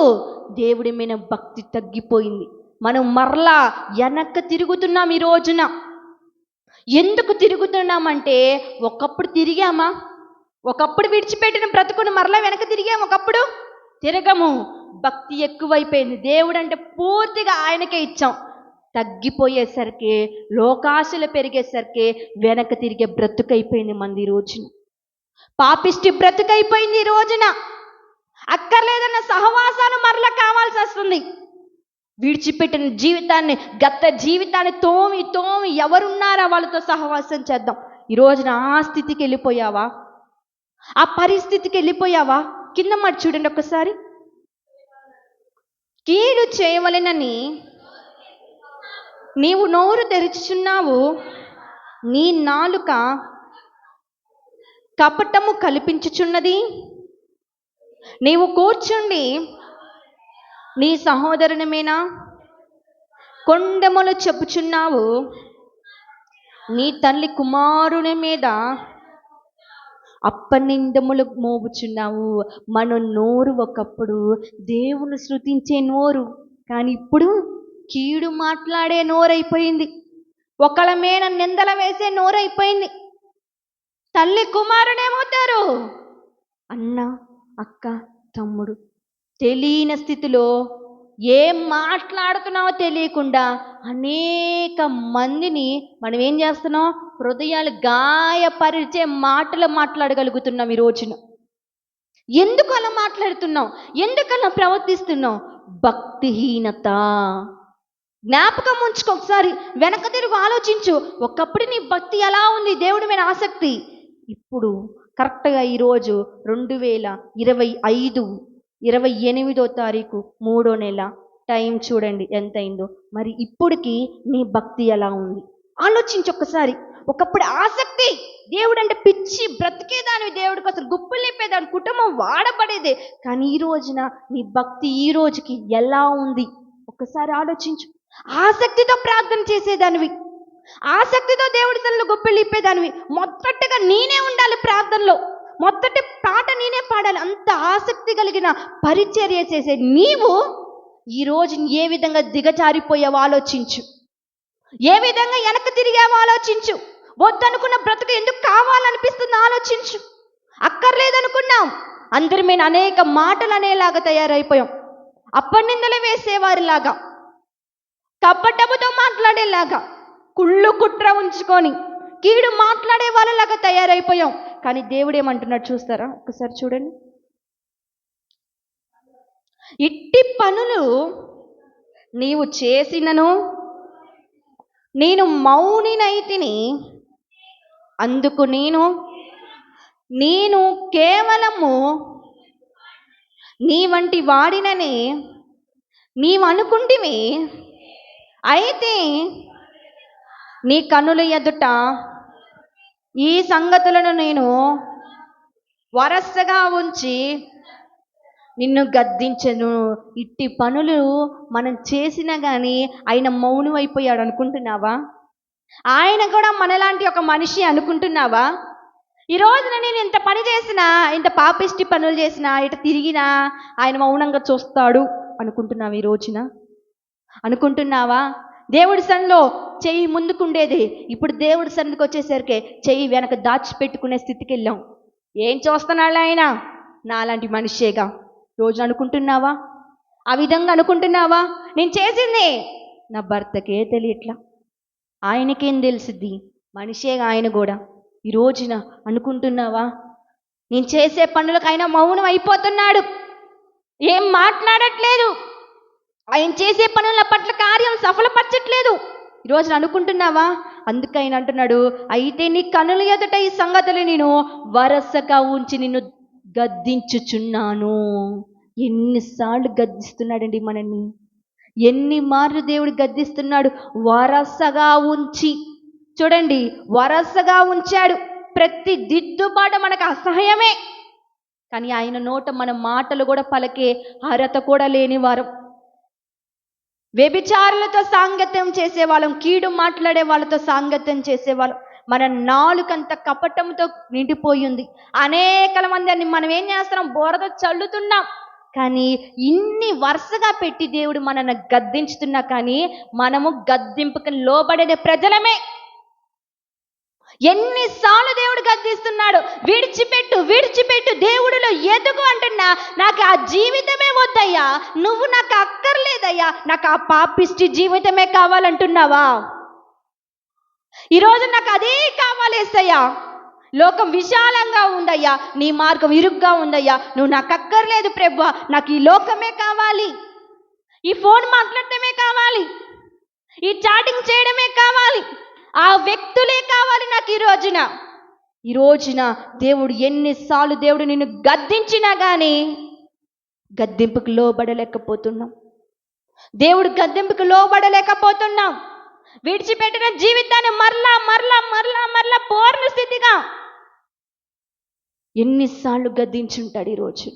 [SPEAKER 1] దేవుడి మీద భక్తి తగ్గిపోయింది. మనం మరలా వెనక్కి తిరుగుతున్నాం ఈ రోజున. ఎందుకు తిరుగుతున్నామంటే, ఒకప్పుడు తిరిగామా? ఒకప్పుడు విడిచిపెట్టిన బ్రతుకుని మరలా వెనక్కి తిరిగాము. ఒకప్పుడు తిరగము. భక్తి ఎక్కువైపోయింది. దేవుడు అంటే పూర్తిగా ఆయనకే ఇచ్చాం. తగ్గిపోయేసరికి, లోకాశలు పెరిగేసరికి వెనక తిరిగే బ్రతుకైపోయింది మంది ఈ రోజున. పాపిష్టి బ్రతుకైపోయింది ఈ రోజున. అక్కర్లేదన్న సహవాసాలు మరలా కావాల్సి వస్తుంది. విడిచిపెట్టిన జీవితాన్ని, గత జీవితాన్ని తోమి తోమి ఎవరున్నారా వాళ్ళతో సహవాసం చేద్దాం. ఈ రోజున ఆ స్థితికి వెళ్ళిపోయావా? ఆ పరిస్థితికి వెళ్ళిపోయావా? కింద మాట చూడండి ఒకసారి. కీడు చేయవలెనని నీవు నోరు తెరుచుచున్నావు, నీ నాలుక కపటము కల్పించుచున్నది. నీవు కూర్చుండి నీ సహోదరునిమేనా కొండెములు చెప్పుచున్నావు, నీ తల్లి కుమారుని మీద అప్పనిందములు మోపుచున్నావు. మన నోరు ఒకప్పుడు దేవుని స్తుతించే నోరు, కానీ ఇప్పుడు కీడు మాట్లాడే నోరైపోయింది. ఒకళ్ళ మీద నిందల వేసే నోరైపోయింది. తల్లి కుమారుడు ఏమవుతారు? అన్న, అక్క, తమ్ముడు. తెలియని స్థితిలో ఏం మాట్లాడుతున్నావో తెలియకుండా అనేక మందిని మనం ఏం చేస్తున్నాం? హృదయాలు గాయపరిచే మాటలు మాట్లాడగలుగుతున్నాం ఈ రోజున. ఎందుకు అలా మాట్లాడుతున్నాం? ఎందుకు అలా ప్రవర్తిస్తున్నాం? భక్తిహీనత. జ్ఞాపకం ఉంచుకో, ఒకసారి వెనక తిరుగు ఆలోచించు. ఒకప్పుడు నీ భక్తి ఎలా ఉంది, దేవుడి మీద ఆసక్తి. ఇప్పుడు కరెక్ట్గా ఈరోజు 2025 28వ తారీఖు 3వ నెల, టైం చూడండి ఎంత అయిందో. మరి ఇప్పటికి నీ భక్తి ఎలా ఉంది ఆలోచించు ఒకసారి. ఒకప్పుడు ఆసక్తి, దేవుడు అంటే పిచ్చి, బ్రతికేదానివి, దేవుడి కోసం గుప్పులు నింపేదాని, కుటుంబం వాడబడేదే. కానీ ఈ రోజున నీ భక్తి ఈ రోజుకి ఎలా ఉంది ఒకసారి ఆలోచించు. ఆసక్తితో ప్రార్థన చేసేదానివి, ఆసక్తితో దేవుడి సన్నిధిలో గుప్పిళ్ళు ఇప్పేదానివి. మొదటగా నేనే ఉండాలి ప్రార్థనలో, మొదటి పాట నేనే పాడాలి, అంత ఆసక్తి కలిగిన పరిచర్య చేసే నీవు ఈరోజు ఏ విధంగా దిగజారిపోయావో ఆలోచించు. ఏ విధంగా వెనక తిరిగావో ఆలోచించు. వద్దనుకున్న బ్రతుకు ఎందుకు కావాలనిపిస్తుందో ఆలోచించు. అక్కర్లేదనుకున్నాం, అందరి మీద అనేక మాటలు అనేలాగా తయారైపోయాం. అప్పనిందలు వేసేవారిలాగా, కపటముతో మాట్లాడేలాగా, కుళ్ళు కుట్ర ఉంచుకొని కీడు మాట్లాడే వాళ్ళలాగా తయారైపోయాం. కానీ దేవుడు ఏమంటున్నాడు చూస్తారా? ఒకసారి చూడండి. ఇట్టి పనులు నీవు చేసినను నేను మౌనినైతిని, అందుకు నేను కేవలము నీ వంటి వాడినని నీవు అనుకుంటివి. అయితే నీ కన్నుల ఎదుట ఈ సంగతులను నేను వరసగా ఉంచి నిన్ను గద్దించను. ఇట్టి పనులు మనం చేసినా కానీ ఆయన మౌనం అయిపోయాడు అనుకుంటున్నావా? ఆయన కూడా మనలాంటి ఒక మనిషి అనుకుంటున్నావా? ఈ రోజున నేను ఇంత పని చేసినా, ఇంత పాపిష్టి పనులు చేసినా, ఇటు తిరిగినా ఆయన మౌనంగా చూస్తాడు అనుకుంటున్నావా? ఈ రోజున అనుకుంటున్నావా? దేవుడి సన్నిధిలో చెయ్యి ముందుకుండేది, ఇప్పుడు దేవుడి సన్నిధికి వచ్చేసరికి చెయ్యి వెనక దాచిపెట్టుకునే స్థితికి వెళ్ళాం. ఏం చూస్తున్నాడు ఆయన? నాలాంటి మనిషేగా. రోజు అనుకుంటున్నావా? ఆ విధంగా అనుకుంటున్నావా? నేను చేసింది నా భర్తకే తెలియట్లా, ఆయనకేం తెలిసిద్ది, మనిషేగా ఆయన కూడా. ఈ రోజున అనుకుంటున్నావా? నేను చేసే పనులకు ఆయన మౌనం అయిపోతున్నాడు, ఏం మాట్లాడట్లేదు, ఆయన చేసే పనుల పట్ల కార్యం సఫలపరచట్లేదు. ఈరోజు అనుకుంటున్నావా? అందుకు ఆయన అంటున్నాడు, అయితే నీ కనుల ఎదుట ఈ సంగతులు నేను వరసగా ఉంచి నిన్ను గద్దించుచున్నాను. ఎన్నిసార్లు గద్దిస్తున్నాడండి మనల్ని, ఎన్ని మార్లు దేవుడు గద్దిస్తున్నాడు. వరసగా ఉంచి, చూడండి, వరసగా ఉంచాడు. ప్రతి దిద్దుబాటు మనకు అసహ్యమే, కానీ ఆయన నోట మన మాటలు కూడా పలికే అర్హత కూడా లేని వారం. వ్యభిచారులతో సాంగత్యం చేసేవాళ్ళం, కీడు మాట్లాడే వాళ్ళతో సాంగత్యం చేసేవాళ్ళం. మన నాలుకంత కపటంతో నిండిపోయింది. అనేకల మంది మనం ఏం చేస్తున్నాం? బోరతో చల్లుతున్నాం. కానీ ఇన్ని వరుసగా పెట్టి దేవుడు మనల్ని గద్దించుతున్నా కానీ మనము గద్దింపుకి లోబడే ప్రజలమే. ఎన్నిసార్లు దేవుడు గద్దిస్తున్నాడు, విడిచిపెట్టు విడిచిపెట్టు, దేవుడిలో ఎదుగు అంటున్నా. నాకు ఆ జీవితమే వద్దయ్యా, నువ్వు నాకు అక్కర్లేదయ్యా, నాకు ఆ పాపిష్టి జీవితమే కావాలంటున్నావా? ఈరోజు నాకు అదే కావాలేసయ్యా. లోకం విశాలంగా ఉందయ్యా, నీ మార్గం ఇరుగ్గా ఉందయ్యా, నువ్వు నాకు అక్కర్లేదు ప్రభువా, నాకు ఈ లోకమే కావాలి, ఈ ఫోన్ మాట్లాడటమే కావాలి, ఈ చాటింగ్ చేయడమే కావాలి, ఆ వ్యక్తులే కావాలి నాకు. ఈ రోజున దేవుడు ఎన్నిసార్లు దేవుడు నిన్ను గద్దించినా కానీ గద్దింపుకు లోబడలేకపోతున్నాం. దేవుడు గద్దింపుకు లోబడలేకపోతున్నాం. విడిచిపెట్టిన జీవితాన్ని మరలా మరలా మరలా మరలా పూర్ణ స్థితిగా ఎన్నిసార్లు గద్దించుంటాడు. ఈరోజు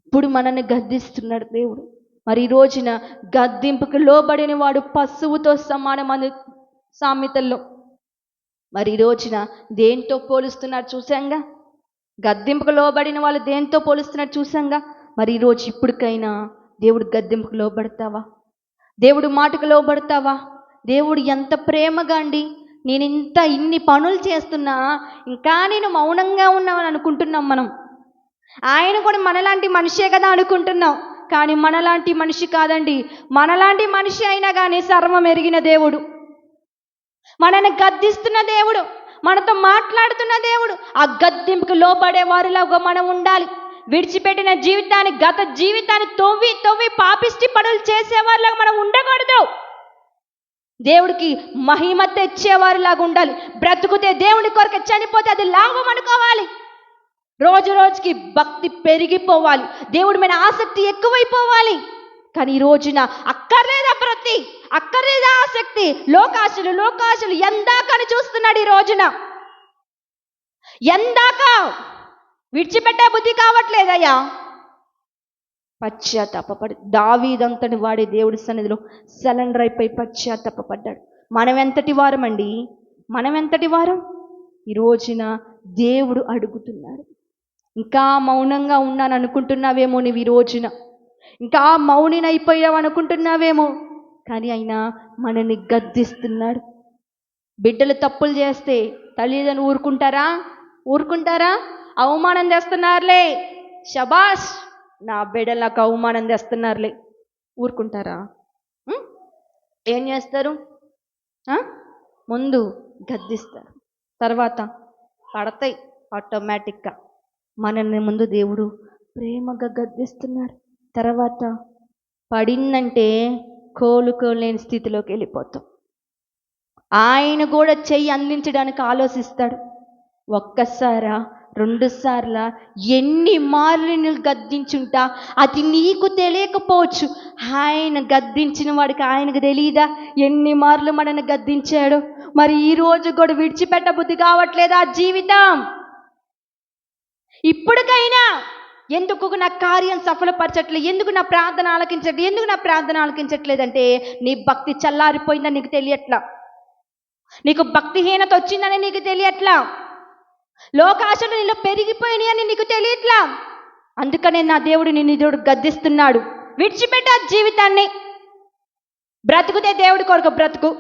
[SPEAKER 1] ఇప్పుడు మనల్ని గద్దిస్తున్నాడు దేవుడు. మరి ఈ రోజున గద్దింపుకు లోబడిన వాడు పశువుతో సమానమని సామెతల్లో. మరి ఈ రోజున దేంతో పోలుస్తున్నారు చూసాంగా? గద్దింపుకు లోబడిన వాళ్ళు దేంతో పోలుస్తున్నారు చూసాంగా? మరి ఈరోజు ఇప్పటికైనా దేవుడు గద్దింపుకు లోబడతావా? దేవుడు మాటకు లోబడతావా? దేవుడు ఎంత ప్రేమగా అండి, నేను ఇన్ని పనులు చేస్తున్నా ఇంకా నేను మౌనంగా ఉన్నామని అనుకుంటున్నాం మనం. ఆయన కూడా మనలాంటి మనిషే కదా అనుకుంటున్నాం, కానీ మనలాంటి మనిషి కాదండి. మనలాంటి మనిషి అయినా కానీ సర్వం ఎరిగిన దేవుడు, మనల్ని గద్దిస్తున్న దేవుడు, మనతో మాట్లాడుతున్న దేవుడు. ఆ గద్దింపుకు లోబడే వారిలాగా మనం ఉండాలి. విడిచిపెట్టిన జీవితాన్ని, గత జీవితాన్ని తవ్వి తవ్వి పాపిష్టి పనులు చేసేవారిలాగా మనం ఉండకూడదు. దేవుడికి మహిమ తెచ్చేవారిలాగా ఉండాలి. బ్రతుకుతే దేవుడి కొరకు, చనిపోతే అది లాభం అనుకోవాలి. రోజు రోజుకి భక్తి పెరిగిపోవాలి, దేవుడి మీద ఆసక్తి ఎక్కువైపోవాలి. కానీ ఈ రోజున అక్కర్లేదా భక్తి, అక్కర్లేదా ఆసక్తి, లోకాశలు లోకాశలు ఎందాకని చూస్తున్నాడు. ఈ రోజున ఎందాక విడిచిపెట్టే బుద్ధి కావట్లేదయ్యా. పశ్చాత్తాపడి దావీదంతటి వాడే దేవుడి సన్నిధిలో సరెండర్ అయిపోయి పశ్చాత్తాపడ్డాడు. మనం ఎంతటి వారమండి, మనం ఎంతటి వారం? ఈ రోజున దేవుడు అడుగుతున్నాడు. ఇంకా మౌనంగా ఉన్నాను అనుకుంటున్నావేమో నువ్వు. ఈ రోజున ఇంకా మౌనినైపోయావు అనుకుంటున్నావేమో, కానీ ఆయన మనల్ని గద్దిస్తున్నాడు. బిడ్డలు తప్పులు చేస్తే తల్లిదండ్రులు ఊరుకుంటారా? అవమానం తెస్తున్నారులే, శబాష్, నా బిడ్డలు నాకు అవమానం తెస్తున్నారులే, ఊరుకుంటారా? ఏం చేస్తారు? ముందు గద్దిస్తారు, తర్వాత పడతాయి ఆటోమేటిక్గా. మనల్ని ముందు దేవుడు ప్రేమగా గద్దిస్తున్నాడు, తర్వాత పడిందంటే కోలుకోలేని స్థితిలోకి వెళ్ళిపోతాం. ఆయన కూడా చెయ్యి అందించడానికి ఆలోచిస్తాడు. ఒక్కసారా, 2 సార్లా, ఎన్ని మార్లు నేను గద్దించుంటా, అది నీకు తెలియకపోవచ్చు. ఆయన గద్దించిన వాడికి ఆయనకు తెలియదా ఎన్ని మార్లు మనల్ని గద్దించాడు? మరి ఈ రోజు కూడా విడిచిపెట్ట బుద్ధి కావట్లేదా జీవితం? ఇప్పటికైనా ఎందుకు నా కార్యం సఫలపరచట్లేదు, ఎందుకు నా ప్రార్థన ఆలకించట్లేదంటే నీ భక్తి చల్లారిపోయిందని నీకు తెలియట్లా, నీకు భక్తిహీనత వచ్చిందని నీకు తెలియట్లా, లోకాశలు నీలో పెరిగిపోయినాయి అని నీకు తెలియట్లా. అందుకనే నా దేవుడు నిన్ను గద్దిస్తున్నాడు. విడిచిపెట్ట జీవితాన్ని. బ్రతుకుతే దేవుడి కొరకు బ్రతుకు,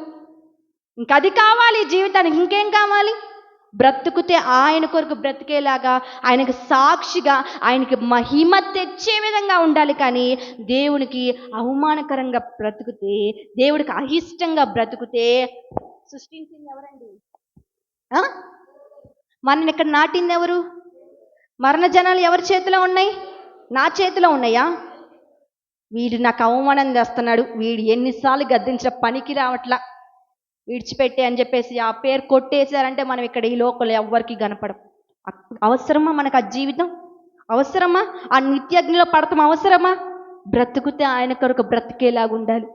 [SPEAKER 1] ఇంకా అది కావాలి జీవితానికి. ఇంకేం కావాలి? బ్రతుకుతే ఆయన కొరకు బ్రతికేలాగా, ఆయనకు సాక్షిగా, ఆయనకి మహిమ తెచ్చే విధంగా ఉండాలి. కానీ దేవునికి అవమానకరంగా బ్రతుకుతే, దేవుడికి అయిష్టంగా బ్రతుకుతే సృష్టించింది ఎవరండి? మనని ఇక్కడ నాటింది ఎవరు? మరణ జనాలు ఎవరి చేతిలో ఉన్నాయి? నా చేతిలో ఉన్నాయా? వీడు నాకు అవమానం చేస్తున్నాడు, వీడు ఎన్నిసార్లు గద్దించిన పనికి రావట్లా, విడిచిపెట్టే అని చెప్పేసి ఆ పేరు కొట్టేశారంటే మనం ఇక్కడ ఈ లోకంలో ఎవ్వరికి కనపడం. అవసరమా మనకు ఆ జీవితం? అవసరమా ఆ నిత్యగ్నిలో పడతాం? అవసరమా? బ్రతుకుతే ఆయన కొరకు బ్రతికేలాగా ఉండాలి.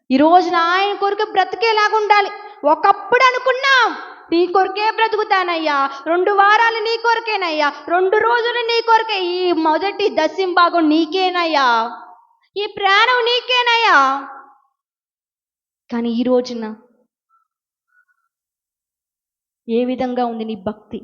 [SPEAKER 1] ఈ రోజున ఆయన కొరకు బ్రతికేలాగా ఉండాలి. ఒకప్పుడు అనుకున్నాం నీ కొరకే బ్రతుకుతానయ్యా, 2 వారాలు నీ కొరకేనయ్యా, 2 రోజులు నీ కొరకే, ఈ మొదటి దశంభాగం నీకేనయ్యా, ఈ ప్రాణం నీకేనయ్యా. కానీ ఈ రోజున ఏ విధంగా ఉంది నీ భక్తి?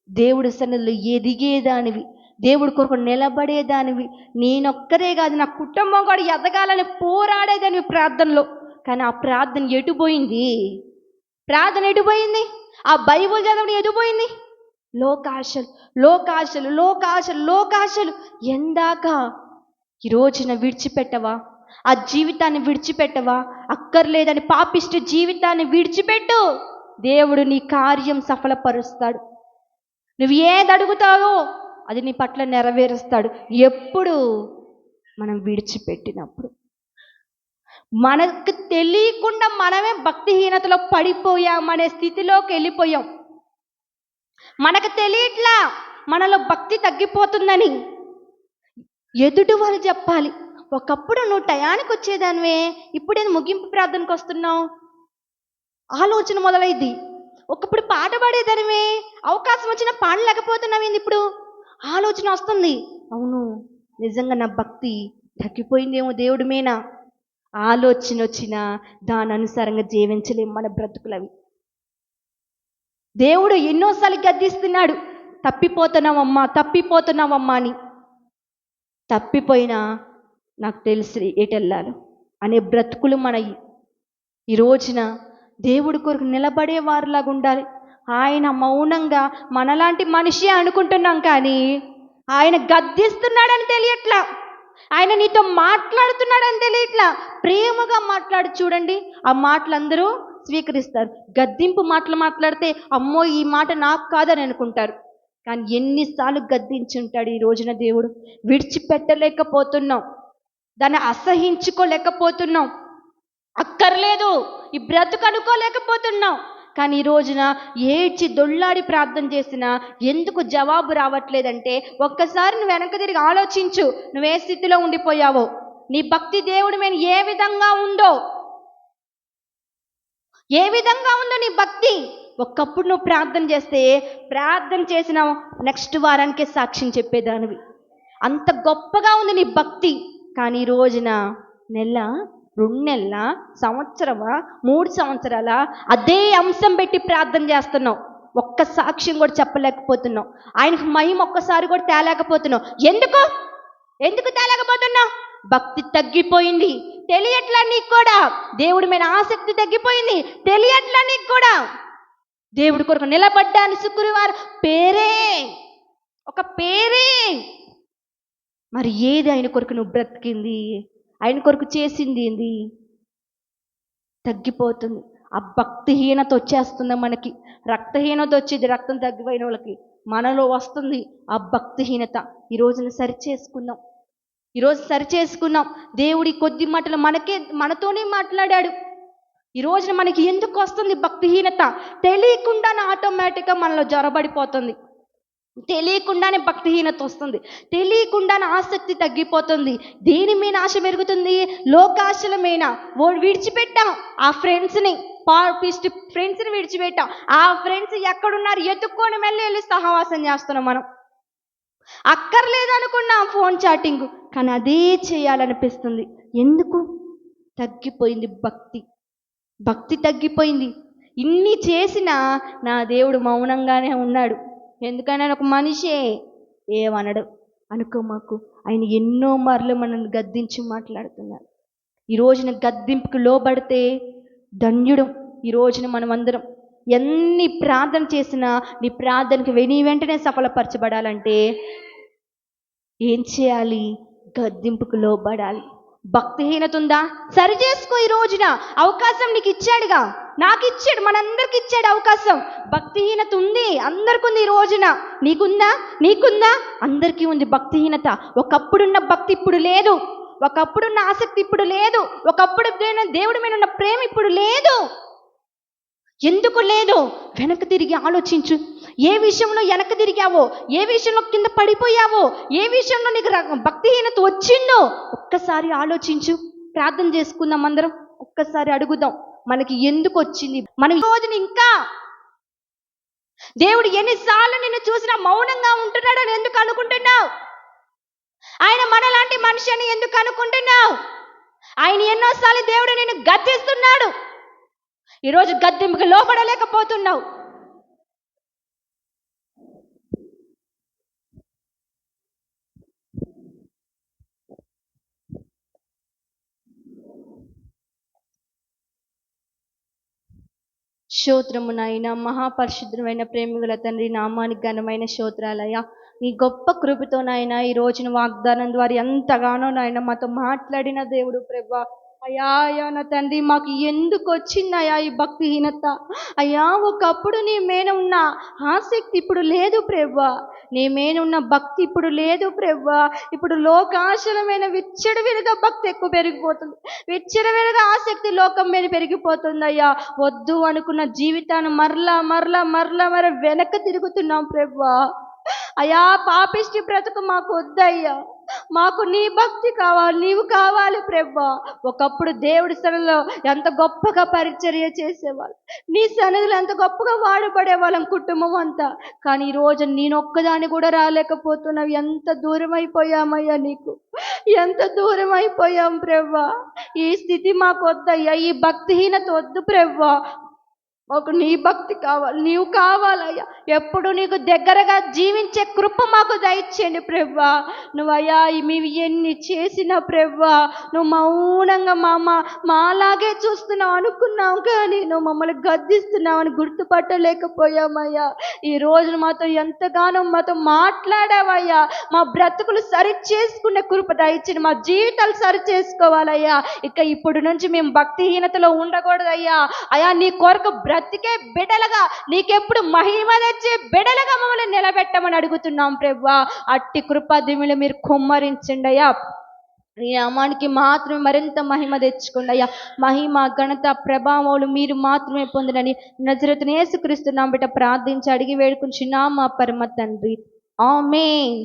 [SPEAKER 1] దేవుడి సన్నిధిలో ఎదిగేదానివి, దేవుడి కొరకు నిలబడేదానివి. నేనొక్కరే కాదు, నా కుటుంబం కూడా ఎదగాలని పోరాడేదానివి ప్రార్థనలో. కానీ ఆ ప్రార్థన ఎటుపోయింది? ఆ బైబుల్ చదవడం ఎదిపోయింది. లోకాశలు లోకాశలు లోకాశలు లోకాశలు ఎందాక? ఈ రోజున విడిచిపెట్టవా? ఆ జీవితాన్ని విడిచిపెట్టవా? అక్కర్లేదని పాపిష్టి జీవితాన్ని విడిచిపెట్టు. దేవుడు నీ కార్యం సఫలపరుస్తాడు. నువ్వు ఏది అడుగుతావో అది నీ పట్ల నెరవేరుస్తాడు. ఎప్పుడు? మనం విడిచిపెట్టినప్పుడు. మనకు తెలియకుండా మనమే భక్తిహీనతలో పడిపోయామనే స్థితిలోకి వెళ్ళిపోయాం. మనకు తెలియట్లా మనలో భక్తి తగ్గిపోతుందని. ఎదుటి వాళ్ళు చెప్పాలి. ఒకప్పుడు నువ్వు టయానికి వచ్చేదానివే, ఇప్పుడేది ముగింపు ప్రార్థనకు వస్తున్నావు? ఆలోచన మొదలైద్ది. ఒకప్పుడు పాట పాడేదానివే, అవకాశం వచ్చినా పాడలేకపోతున్నావేంది ఇప్పుడు? ఆలోచన వస్తుంది. అవును, నిజంగా నా భక్తి తగ్గిపోయిందేమో దేవుడి మీన. ఆలోచన వచ్చినా దాని అనుసారంగా జీవించలేము మన బ్రతుకులవి. దేవుడు ఎన్నోసార్లు గద్దిస్తున్నాడు, తప్పిపోతున్నావమ్మా తప్పిపోతున్నావమ్మా అని. తప్పిపోయినా నాకు తెలుసు ఎటెళ్ళాలి అనే బ్రతుకులు మనవి. ఈ రోజున దేవుడి కొరకు నిలబడే వారిలాగా ఉండాలి. ఆయన మౌనంగా మనలాంటి మనిషి అనుకుంటున్నాం, కానీ ఆయన గద్దిస్తున్నాడని తెలియట్లా. ఆయన నీతో మాట్లాడుతున్నాడని తెలియట్లా. ప్రేమగా మాట్లాడి చూడండి, ఆ మాటలు అందరూ స్వీకరిస్తారు. గద్దింపు మాటలు మాట్లాడితే అమ్మో ఈ మాట నాకు కాదని అనుకుంటారు. కానీ ఎన్నిసార్లు గద్దించుంటాడు ఈ రోజున దేవుడు. విడిచిపెట్టలేకపోతున్నాం, దాన్ని అసహించుకోలేకపోతున్నాం, అక్కర్లేదు ఈ బ్రతుకు అనుకోలేకపోతున్నాం. కానీ ఈ రోజున ఏడ్చి దొల్లాడి ప్రార్థన చేసినా ఎందుకు జవాబు రావట్లేదంటే, ఒక్కసారి నువ్వు వెనక తిరిగి ఆలోచించు. నువ్వే స్థితిలో ఉండిపోయావో, నీ భక్తి దేవుడి మీద ఏ విధంగా ఉందో, ఏ విధంగా ఉందో నీ భక్తి. ఒకప్పుడు నువ్వు ప్రార్థన చేస్తే ప్రార్థన చేసిన నెక్స్ట్ వారానికే సాక్ష్యం చెప్పేదానివి. అంత గొప్పగా ఉంది నీ భక్తి. కానీ ఈ రోజున నెల, 2 నెలల, సంవత్సరమా, 3 సంవత్సరాల అదే అంశం పెట్టి ప్రార్థన చేస్తున్నావు. ఒక్క సాక్ష్యం కూడా చెప్పలేకపోతున్నావు. ఆయనకు మహిమ ఒక్కసారి కూడా తేలేకపోతున్నావు. ఎందుకు ఎందుకు తేలేకపోతున్నావు? భక్తి తగ్గిపోయింది. తెలియట్లా నీకు కూడా. దేవుడి మీద ఆసక్తి తగ్గిపోయింది. తెలియట్లా నీకు కూడా. దేవుడి కొరకు నిలబడ్డాను శుక్రవారం పేరే, ఒక పేరే. మరి ఏది ఆయన కొరకు నువ్వు బ్రతికింది? ఆయన కొరకు చేసింది ఏంది? తగ్గిపోతుంది. ఆ భక్తిహీనత వచ్చేస్తుంది మనకి. రక్తహీనత వచ్చేది, రక్తం తగ్గిపోయిన వాళ్ళకి. మనలో వస్తుంది ఆ భక్తిహీనత. ఈ రోజున సరిచేసుకున్నాం. ఈరోజు సరిచేసుకున్నాం. దేవుడి కొద్ది మాటలు మనతోనే మాట్లాడాడు. ఈ రోజున మనకి ఎందుకు వస్తుంది భక్తిహీనత? తెలియకుండానే ఆటోమేటిక్గా మనలో జొరబడిపోతుంది. తెలియకుండానే భక్తిహీనత వస్తుంది. తెలియకుండానే ఆసక్తి తగ్గిపోతుంది. దేని మీద ఆశ పెరుగుతుంది? లోకాశల మీద. విడిచిపెట్టాం ఆ ఫ్రెండ్స్ని, పాపిస్ట్ ఫ్రెండ్స్ని విడిచిపెట్టాం. ఆ ఫ్రెండ్స్ ఎక్కడున్నారు ఎత్తుక్కొని వెళ్ళి సహవాసం చేస్తున్నాం మనం. అక్కర్లేదు అనుకున్నాం ఫోన్ చాటింగ్, కానీ అదే చేయాలనిపిస్తుంది. ఎందుకు? తగ్గిపోయింది భక్తి. భక్తి తగ్గిపోయింది. ఇన్ని చేసినా నా దేవుడు మౌనంగానే ఉన్నాడు. ఎందుకని ఆయన ఒక మనిషే, ఏమనడు అనుకోమాకు. ఆయన ఎన్నో మార్లు మనల్ని గద్దించి మాట్లాడుతున్నారు. ఈ రోజున గద్దింపుకు లోబడితే ధన్యుడు. ఈ రోజున మనం అందరం ఎన్ని ప్రార్థన చేసినా నీ ప్రార్థనకి వెంటనే సఫలపరచబడాలంటే ఏం చేయాలి? గద్దింపుకు లోబడాలి. భక్తిహీనత ఉందా? సరి చేసుకో. ఈ రోజున అవకాశం నీకు ఇచ్చాడుగా, నాకు ఇచ్చాడు, మనందరికి ఇచ్చాడు అవకాశం. భక్తిహీనత ఉంది, అందరికి ఉంది. ఈ రోజున నీకుందా? నీకుందా? అందరికీ ఉంది భక్తిహీనత. ఒకప్పుడున్న భక్తి ఇప్పుడు లేదు. ఒకప్పుడున్న ఆసక్తి ఇప్పుడు లేదు. ఒకప్పుడు దేవుడి మీద ఉన్న ప్రేమ ఇప్పుడు లేదు. ఎందుకు లేదు? వెనక్కి తిరిగి ఆలోచించు. ఏ విషయంలో వెనక్కి తిరిగావో, ఏ విషయంలో కింద పడిపోయావో, ఏ విషయంలో నీకు భక్తిహీనత వచ్చిందో ఒక్కసారి ఆలోచించు. ప్రార్థన చేసుకుందాం అందరం. ఒక్కసారి అడుగుదాం, మనకి ఎందుకు వచ్చింది? మనం ఈ రోజున ఇంకా దేవుడు ఎన్నిసార్లు నిన్ను చూసినా మౌనంగా ఉంటున్నాడని ఎందుకు అనుకుంటున్నావు? ఆయన మనలాంటి మనిషి అని ఎందుకు అనుకుంటున్నావు? ఆయన ఎన్నోసార్లు దేవుడు నిన్ను గద్దిస్తున్నాడు. ఈరోజు గద్దింపుకు లోపడలేకపోతున్నావు. స్తోత్రము నాయన, మహాపరిశుద్ధమైన ప్రేమగల తండ్రి, నామానికి ఘనమైన స్తోత్రాలయ్యా. నీ గొప్ప కృపతో నాయన ఈ రోజున వాగ్దానం ద్వారా ఎంతగానో నాయన మాతో మాట్లాడిన దేవుడు ప్రభా. అయ్యా అయ్యా నా తండ్రి, మాకు ఎందుకు వచ్చిందయ్యా ఈ భక్తిహీనత? అయ్యా ఒకప్పుడు నీ మీద ఉన్న ఆసక్తి ఇప్పుడు లేదు ప్రభా. నీ మీద ఉన్న భక్తి ఇప్పుడు లేదు ప్రభా. ఇప్పుడు లోకాశలమైన విచ్చడివిడిగా భక్తి ఎక్కువ పెరిగిపోతుంది. విచ్చడివిడిగా ఆసక్తి లోకం మీద పెరిగిపోతుందయ్యా. వద్దు అనుకున్న జీవితాన్ని మరల వెనక్కి తిరుగుతున్నాం ప్రభా. అయ్యా పాపిష్టి బ్రతుకు మాకు వద్దయ్యా. మాకు నీ భక్తి కావాలి, నీవు కావాలి ప్రభా. ఒకప్పుడు దేవుడి సన్నిధిలో ఎంత గొప్పగా పరిచర్య చేసేవాళ్ళు, నీ సన్నిధిలో ఎంత గొప్పగా వాడబడే వాళ్ళం కుటుంబం అంతా. కానీ ఈరోజు నేనొక్కదాన్ని కూడా రాలేకపోతున్నావు. ఎంత దూరం అయిపోయామయ్యా నీకు, ఎంత దూరం అయిపోయాం ప్రభా. ఈ స్థితి మాకు వద్దయ్యా, ఈ భక్తిహీనత వద్దు ప్రభా. మాకు నీ భక్తి కావాలి, నీవు కావాలయ్యా. ఎప్పుడు నీకు దగ్గరగా జీవించే కృప మాకు దయచేయండి ప్రభా. నువ్వయ్యా మేము ఎన్ని చేసినా ప్రభా, నువ్వు మౌనంగా మాలాగే చూస్తున్నావు అనుకున్నావు, కానీ నువ్వు మమ్మల్ని గద్దిస్తున్నావు అని గుర్తుపట్టలేకపోయామయ్యా. ఈ రోజున మాతో ఎంతగానో మాతో మాట్లాడావయ్యా. మా బ్రతుకులు సరి చేసుకునే కృప దయచేయండి. మా జీవితాలు సరి చేసుకోవాలయ్యా. ఇక ఇప్పుడు నుంచి మేము భక్తిహీనతలో ఉండకూడదయ్యా. అయ్యా నీ కొరకు బ్రతికే బిడలుగా, నీకెప్పుడు మహిమ తెచ్చే బిడలుగా మమ్మల్ని నిలబెట్టమని అడుగుతున్నాం ప్రభా. అట్టి కృపా దివిలో మీరు కుమ్మరించండి అయ్యా. ఈ నామానికి మాత్రమే మరింత మహిమ తెచ్చుకోండి అయ్యా. మహిమ ఘనత ప్రభావాలు మీరు మాత్రమే పొందడని నజరేతును యేసుక్రీస్తు నామమున ప్రార్థించి అడిగి వేడుకుంటున్నాము మా పరమ తండ్రి. ఆమేన్.